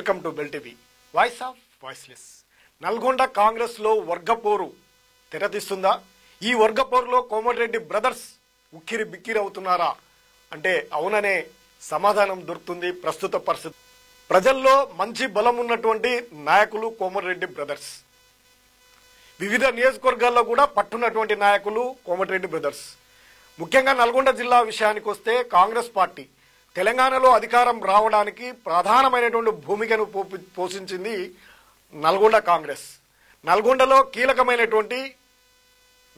Welcome to bell TV voice of voiceless. Nalgonda Congress లో వర్గపోరు తెరతీస్తుందా? ఈ వర్గపోరులో Komatireddy brothers ఉక్కిరి బిక్కిరి అవుతున్నారా అంటే అవుననే సమాధానం దొరుకుతుంది. ప్రస్తుత పరిస్థితి ప్రజల్లో మంచి బలం ఉన్నటువంటి నాయకులు కోమటిరెడ్డి బ్రదర్స్. వివిధ నియోజకవర్గాల్లో కూడా పట్టున్నటువంటి నాయకులు కోమటిరెడ్డి బ్రదర్స్. ముఖ్యంగా నల్గొండ జిల్లా విషయానికి వస్తే కాంగ్రెస్ పార్టీ తెలంగాణలో అధికారం రావడానికి ప్రధానమైనటువంటి భూమికను పోషించింది నల్గొండ కాంగ్రెస్. నల్గొండలో కీలకమైనటువంటి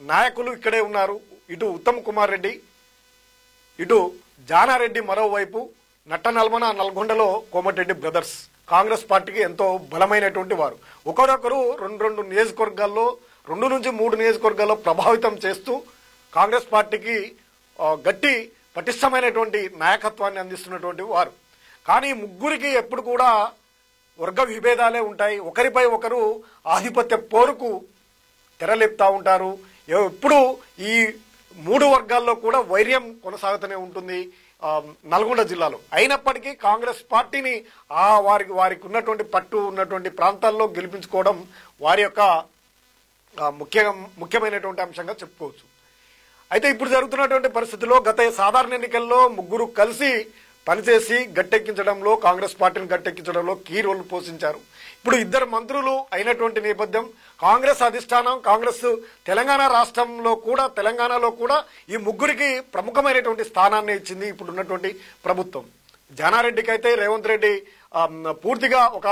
నాయకులు ఇక్కడే ఉన్నారు. ఇటు ఉత్తమ్ కుమార్ రెడ్డి, ఇటు జానారెడ్డి, మరోవైపు నల్లమన నల్గొండలో కోమటిరెడ్డి బ్రదర్స్ కాంగ్రెస్ పార్టీకి ఎంతో బలమైనటువంటి వారు. ఒకరొకరు రెండు నియోజకవర్గాల్లో 2 నుంచి 3 నియోజకవర్గాల్లో ప్రభావితం చేస్తూ కాంగ్రెస్ పార్టీకి గట్టి పటిష్టమైనటువంటి నాయకత్వాన్ని అందిస్తున్నటువంటి వారు. కానీ ముగ్గురికి ఎప్పుడు కూడా వర్గ విభేదాలే ఉంటాయి. ఒకరిపై ఒకరు ఆధిపత్య పోరుకు తెరలేపుతా ఉంటారు. ఎప్పుడు ఈ 3 వర్గాల్లో కూడా వైర్యం కొనసాగుతూనే ఉంటుంది నల్గొండ జిల్లాలో. అయినప్పటికీ కాంగ్రెస్ పార్టీని వారికి ఉన్నటువంటి పట్టు ఉన్నటువంటి ప్రాంతాల్లో గెలిపించుకోవడం వారి యొక్క ముఖ్యమైనటువంటి అంశంగా చెప్పుకోవచ్చు. అయితే ఇప్పుడు జరుగుతున్నటువంటి పరిస్థితుల్లో గత సాధారణ ఎన్నికల్లో ముగ్గురు కలిసి పనిచేసి గట్టెక్కించడంలో, కాంగ్రెస్ పార్టీని గట్టెక్కించడంలో కీ రోల్ పోషించారు. ఇప్పుడు 2 మంత్రులు అయినటువంటి నేపథ్యం, కాంగ్రెస్ అధిష్టానం, కాంగ్రెస్ తెలంగాణలో కూడా ఈ ముగ్గురికి ప్రముఖమైనటువంటి స్థానాన్ని ఇచ్చింది ఇప్పుడు ఉన్నటువంటి ప్రభుత్వం. జానారెడ్డికి అయితే రేవంత్ రెడ్డి పూర్తిగా ఒక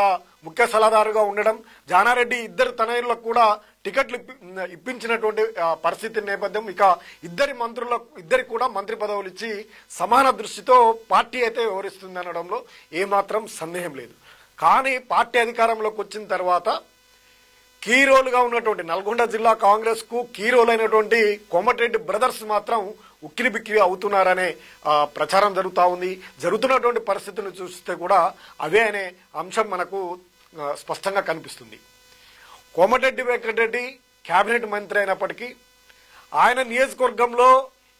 ముఖ్య సలహాదారుగా ఉండడం, జానారెడ్డి 2 తనయులకు కూడా టికెట్లు ఇప్పించినటువంటి పరిస్థితి నేపథ్యం, ఇక ఇద్దరికి కూడా మంత్రి పదవులు ఇచ్చి సమాన దృష్టితో పార్టీ అయితే వ్యవహరిస్తుంది అనడంలో ఏమాత్రం సందేహం లేదు. కానీ పార్టీ అధికారంలోకి వచ్చిన తర్వాత కీ రోల్గా ఉన్నటువంటి నల్గొండ జిల్లా కాంగ్రెస్ కు కీ రోల్ అయినటువంటి కోమటిరెడ్డి బ్రదర్స్ మాత్రం ఉక్కిరి బిక్కిరి అవుతున్నారనే ప్రచారం జరుగుతూ ఉంది. జరుగుతున్నటువంటి పరిస్థితులను చూస్తే కూడా అవే అనే అంశం మనకు స్పష్టంగా కనిపిస్తుంది. కోమటిరెడ్డి వెంకటరెడ్డి కేబినెట్ మంత్రి అయినప్పటికీ ఆయన నియోజకవర్గంలో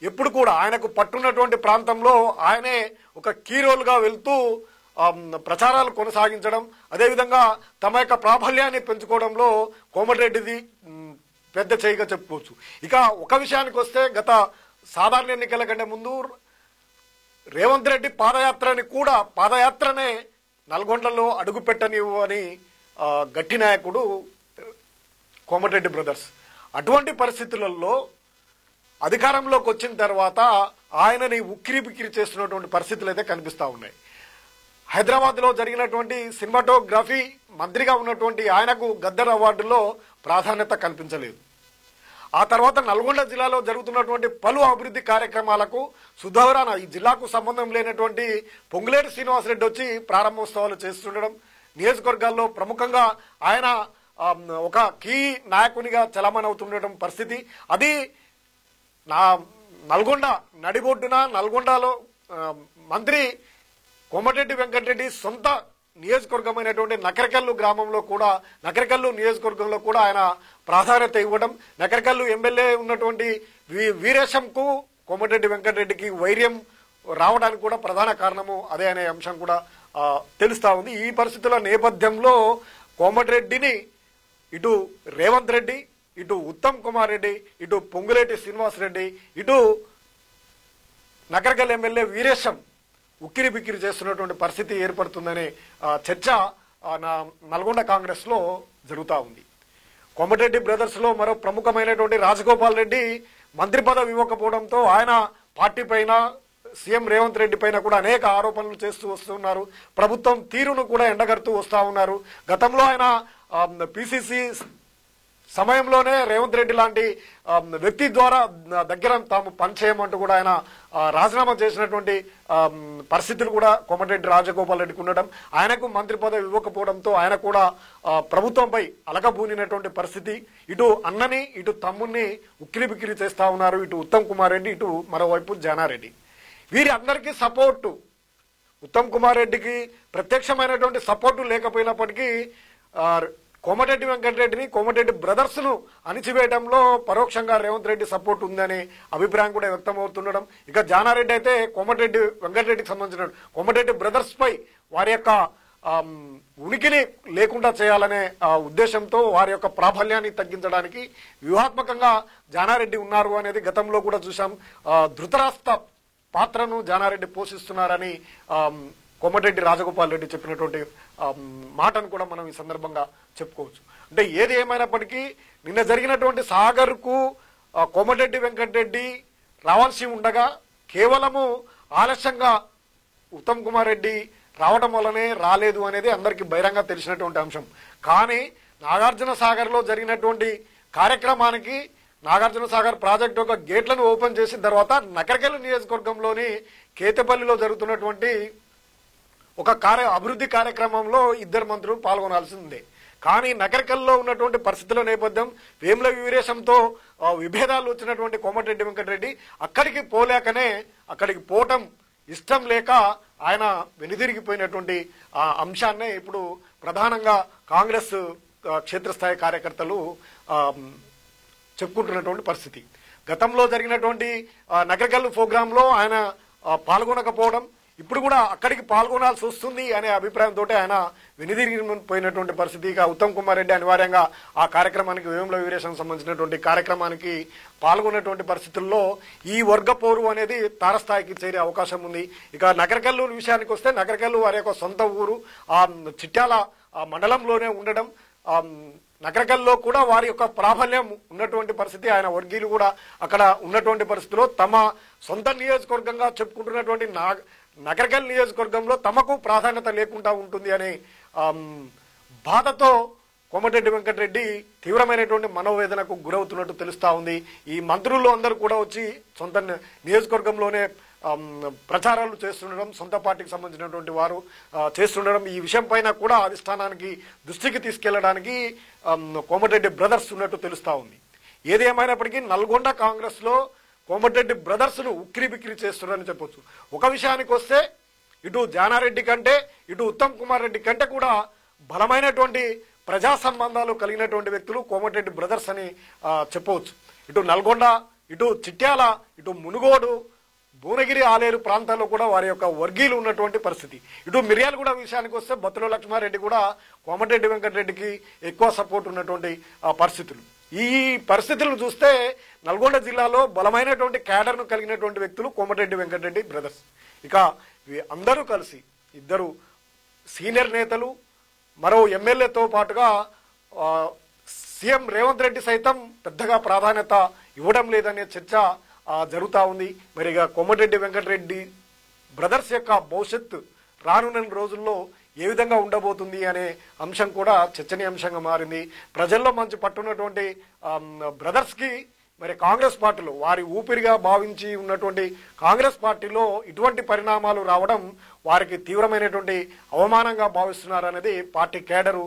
ఎప్పుడు కూడా ఆయనకు పట్టున్నటువంటి ప్రాంతంలో ఆయనే ఒక కీ రోల్గా వెళ్తూ ప్రచారాలు కొనసాగించడం, అదేవిధంగా తమ యొక్క ప్రాబల్యాన్ని పెంచుకోవడంలో కోమటిరెడ్డిది పెద్ద చేయిగా చెప్పుకోవచ్చు. ఇక ఒక విషయానికి వస్తే గత సాధారణ ఎన్నికల కంటే ముందు రేవంత్ రెడ్డి పాదయాత్రనే నల్గొండలో అడుగు పెట్టనివ్వని గట్టి నాయకుడు కోమటిరెడ్డి బ్రదర్స్. అటువంటి పరిస్థితులలో అధికారంలోకి వచ్చిన తర్వాత ఆయనని ఉక్కిరి బిక్కిరి చేస్తున్నటువంటి పరిస్థితులు అయితే కనిపిస్తూ ఉన్నాయి. హైదరాబాద్లో జరిగినటువంటి సినిమాటోగ్రఫీ మంత్రిగా ఉన్నటువంటి ఆయనకు గద్దర్ అవార్డులో ప్రాధాన్యత కనిపించలేదు. ఆ తర్వాత నల్గొండ జిల్లాలో జరుగుతున్నటువంటి పలు అభివృద్ధి కార్యక్రమాలకు సుధవరాన ఈ జిల్లాకు సంబంధం లేనటువంటి పొంగులేటి శ్రీనివాసరెడ్డి వచ్చి ప్రారంభోత్సవాలు చేస్తుండడం, నియోజకవర్గాల్లో ప్రముఖంగా ఆయన ఒక కీ నాయకునిగా చలమనవుతుండడం పరిస్థితి. అది నల్గొండ నడిబొడ్డున నల్గొండలో మంత్రి కోమటిరెడ్డి వెంకటరెడ్డి సొంత నియోజకవర్గమైనటువంటి నకరికల్లు నియోజకవర్గంలో కూడా ఆయన ప్రాధాన్యత ఇవ్వడం, నకరికల్లు ఎమ్మెల్యే ఉన్నటువంటి వీరేశంకు కోమటిరెడ్డి వెంకటరెడ్డికి వైర్యం రావడానికి కూడా ప్రధాన కారణము అదే అనే అంశం కూడా తెలుస్తా ఉంది. ఈ పరిస్థితుల నేపథ్యంలో కోమటిరెడ్డిని ఇటు రేవంత్ రెడ్డి, ఇటు ఉత్తమ్ కుమార్ రెడ్డి, ఇటు పొంగులేటి శ్రీనివాసరెడ్డి, ఇటు నకరికల్ ఎమ్మెల్యే వీరేశం ఉక్కిరి బిక్కిరి చేస్తున్నటువంటి పరిస్థితి ఏర్పడుతుందనే చర్చ నల్గొండ కాంగ్రెస్ లో జరుగుతూ ఉంది. కోమటిరెడ్డి బ్రదర్స్ లో మరో ప్రముఖమైనటువంటి రాజగోపాల్ రెడ్డి మంత్రి పదవి ఇవ్వకపోవడంతో ఆయన పార్టీ పైన, సీఎం రేవంత్ రెడ్డి పైన కూడా అనేక ఆరోపణలు చేస్తూ వస్తున్నారు. ప్రభుత్వం తీరును కూడా ఎండగడుతూ వస్తూ ఉన్నారు. గతంలో ఆయన పిసిసి సమయంలోనే రేవంత్ రెడ్డి లాంటి వ్యక్తి ద్వారా దగ్గర తాము పనిచేయమంటూ కూడా ఆయన రాజీనామా చేసినటువంటి పరిస్థితులు కూడా కోమటిరెడ్డి రాజగోపాల్ రెడ్డికి ఉండడం, ఆయనకు మంత్రి పదవి ఇవ్వకపోవడంతో ఆయన కూడా ప్రభుత్వంపై అలగబూనినటువంటి పరిస్థితి. ఇటు అన్నని, ఇటు తమ్ముని ఉక్కిరి బిక్కిరి చేస్తా ఉన్నారు. ఇటు ఉత్తమ్ కుమార్ రెడ్డి, ఇటు మరోవైపు జానారెడ్డి. వీరి అందరికీ సపోర్టు, ఉత్తమ్ కుమార్ రెడ్డికి ప్రత్యక్షమైనటువంటి సపోర్టు లేకపోయినప్పటికీ కోమటిరెడ్డి వెంకటరెడ్డిని, కోమటిరెడ్డి బ్రదర్స్ ను అణిచివేయడంలో పరోక్షంగా రేవంత్ రెడ్డి సపోర్ట్ ఉందనే అభిప్రాయం కూడా వ్యక్తం అవుతుండడం. ఇక జానారెడ్డి అయితే కోమటిరెడ్డి వెంకటరెడ్డికి సంబంధించిన కోమటిరెడ్డి బ్రదర్స్ పై వారి యొక్క ఉనికిని లేకుండా చేయాలనే ఉద్దేశంతో వారి యొక్క ప్రాబల్యాన్ని తగ్గించడానికి వ్యూహాత్మకంగా జానారెడ్డి ఉన్నారు అనేది గతంలో కూడా చూసాం. ధృతరాష్ట్ర పాత్రను జానారెడ్డి పోషిస్తున్నారని కోమటిరెడ్డి రాజగోపాల్ రెడ్డి చెప్పినటువంటి మాటను కూడా మనం ఈ సందర్భంగా చెప్పుకోవచ్చు. అంటే ఏది ఏమైనప్పటికీ నిన్న జరిగినటువంటి సాగర్కు కోమటిరెడ్డి వెంకటరెడ్డి రావాల్సి ఉండగా కేవలము ఆలస్యంగా ఉత్తమ్ కుమార్ రెడ్డి రావడం వల్లనే రాలేదు అనేది అందరికీ బహిరంగ తెలిసినటువంటి అంశం. కానీ నాగార్జున సాగర్లో జరిగినటువంటి కార్యక్రమానికి నాగార్జున సాగర్ ప్రాజెక్టు యొక్క గేట్లను ఓపెన్ చేసిన తర్వాత నకరికల్ నియోజకవర్గంలోని కేతపల్లిలో జరుగుతున్నటువంటి ఒక అభివృద్ధి కార్యక్రమంలో ఇద్దరు మంత్రులు పాల్గొనాల్సిందే. కానీ నకరికల్లో ఉన్నటువంటి పరిస్థితుల నేపథ్యం వేముల వీరేశంతో విభేదాలు వచ్చినటువంటి కోమటిరెడ్డి వెంకటరెడ్డి అక్కడికి పోలేకనే అక్కడికి పోవటం ఇష్టం లేక ఆయన వెనుదిరిగిపోయినటువంటి అంశాన్నే ఇప్పుడు ప్రధానంగా కాంగ్రెస్ క్షేత్రస్థాయి కార్యకర్తలు చెప్పుకుంటున్నటువంటి పరిస్థితి. గతంలో జరిగినటువంటి నగరకల్లు ప్రోగ్రాంలో ఆయన పాల్గొనకపోవడం, ఇప్పుడు కూడా అక్కడికి పాల్గొనాల్సి వస్తుంది అనే అభిప్రాయంతో ఆయన వెనుదిరిగిపోయినటువంటి పరిస్థితి. ఇక ఉత్తమ్ కుమార్ రెడ్డి అనివార్యంగా ఆ కార్యక్రమానికి వేముల వీరేశం సంబంధించినటువంటి కార్యక్రమానికి పాల్గొన్నటువంటి పరిస్థితుల్లో ఈ వర్గ పోరు అనేది తారస్థాయికి చేరే అవకాశం ఉంది. ఇక నగరకల్లు విషయానికి వస్తే నగరకల్లు వారి యొక్క సొంత ఊరు, ఆ చిట్యాల మండలంలోనే ఉండడం, నగరకల్లో కూడా వారి యొక్క ప్రాబల్యం ఉన్నటువంటి పరిస్థితి, ఆయన వర్గీయులు కూడా అక్కడ ఉన్నటువంటి పరిస్థితిలో తమ సొంత నియోజకవర్గంగా చెప్పుకుంటున్నటువంటి నగరకల్ నియోజకవర్గంలో తమకు ప్రాధాన్యత లేకుండా ఉంటుంది అనే బాధతో కోమటిరెడ్డి వెంకటరెడ్డి తీవ్రమైనటువంటి మనోవేదనకు గురవుతున్నట్టు తెలుస్తా ఉంది. ఈ మంత్రులు అందరూ కూడా వచ్చి సొంత నియోజకవర్గంలోనే ప్రచారాలు చేస్తుండడం, సొంత పార్టీకి సంబంధించినటువంటి వారు చేస్తుండడం, ఈ విషయం పైన కూడా అధిష్టానానికి దృష్టికి తీసుకెళ్లడానికి కోమటిరెడ్డి బ్రదర్స్ ఉన్నట్టు తెలుస్తా ఉంది. ఏది ఏమైనప్పటికీ నల్గొండ కాంగ్రెస్ లో కోమటిరెడ్డి బ్రదర్స్ ను ఉక్కిరి బిక్కిరి చేస్తున్నారని చెప్పొచ్చు. ఒక విషయానికి వస్తే ఇటు జానారెడ్డి కంటే ఇటు ఉత్తమ్ కుమార్ రెడ్డి కంటే కూడా బలమైనటువంటి ప్రజా సంబంధాలు కలిగినటువంటి వ్యక్తులు కోమటిరెడ్డి బ్రదర్స్ అని చెప్పవచ్చు. ఇటు నల్గొండ, ఇటు చిట్యాల, ఇటు మునుగోడు, భువనగిరి, ఆలేరు ప్రాంతాల్లో కూడా వారి యొక్క వర్గీయులు ఉన్నటువంటి పరిస్థితి. ఇటు మిర్యాలగూడ విషయానికి వస్తే బత్తుల లక్ష్మారెడ్డి కూడా కోమటిరెడ్డి వెంకటరెడ్డికి ఎక్కువ సపోర్ట్ ఉన్నటువంటి పరిస్థితులు. ఈ పరిస్థితులను చూస్తే నల్గొండ జిల్లాలో బలమైనటువంటి క్యాడర్ను కలిగినటువంటి వ్యక్తులు కోమటిరెడ్డి వెంకటరెడ్డి బ్రదర్స్. ఇక అందరూ కలిసి ఇద్దరు సీనియర్ నేతలు, మరో ఎమ్మెల్యేతో పాటుగా సీఎం రేవంత్ రెడ్డి సైతం పెద్దగా ప్రాధాన్యత ఇవ్వడం లేదనే చర్చ జరుగుతూ ఉంది. మరి ఇక కోమటిరెడ్డి వెంకటరెడ్డి బ్రదర్స్ యొక్క భవిష్యత్తు రానున్న రోజుల్లో ఏ విధంగా ఉండబోతుంది అనే అంశం కూడా చర్చనీయాంశంగా మారింది. ప్రజల్లో మంచి పట్టున్నటువంటి బ్రదర్స్ కి మరి కాంగ్రెస్ పార్టీలో వారి ఊపిరిగా భావించి ఉన్నటువంటి కాంగ్రెస్ పార్టీలో ఇటువంటి పరిణామాలు రావడం వారికి తీవ్రమైనటువంటి అవమానంగా భావిస్తున్నారనేది పార్టీ కేడరు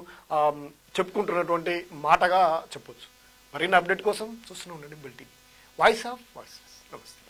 చెప్పుకుంటున్నటువంటి మాటగా చెప్పొచ్చు. మరిన్ని అప్డేట్ కోసం చూస్తూనే ఉండండి బులెటిన్ వాయిస్ ఆఫ్ వాయిసెస్. నమస్తే.